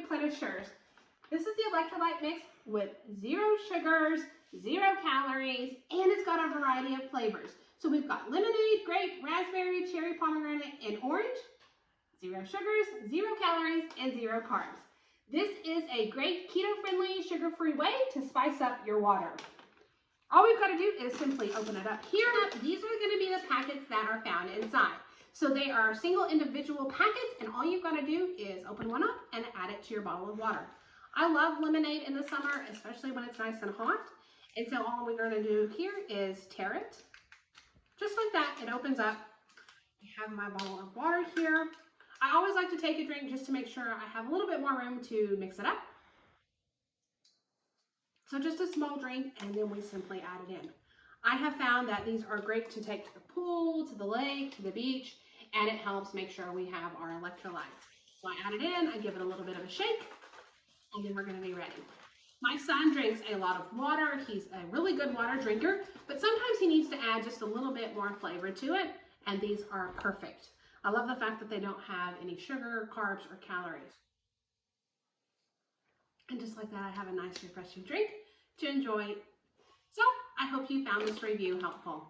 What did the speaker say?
Replenishers. This is the electrolyte mix with 0 sugars, 0 calories, and it's got a variety of flavors. So we've got lemonade, grape, raspberry, cherry, pomegranate, and orange. 0 sugars, 0 calories, and 0 carbs. This is a great keto-friendly, sugar-free way to spice up your water. All we've got to do is simply open it up here. These are going to be the packets that are found inside. So they are single individual packets, and all you've got to do is open one up and add it to your bottle of water. I love lemonade in the summer, especially when it's nice and hot. And so all we're going to do here is tear it. Just like that, it opens up. I have my bottle of water here. I always like to take a drink just to make sure I have a little bit more room to mix it up. So just a small drink, and then we simply add it in. I have found that these are great to take to the pool, to the lake, to the beach, and it helps make sure we have our electrolytes. So I add it in, I give it a little bit of a shake, and then we're going to be ready. My son drinks a lot of water. He's a really good water drinker, but sometimes he needs to add just a little bit more flavor to it, and these are perfect. I love the fact that they don't have any sugar, carbs, or calories. And just like that, I have a nice refreshing drink to enjoy. So I hope you found this review helpful.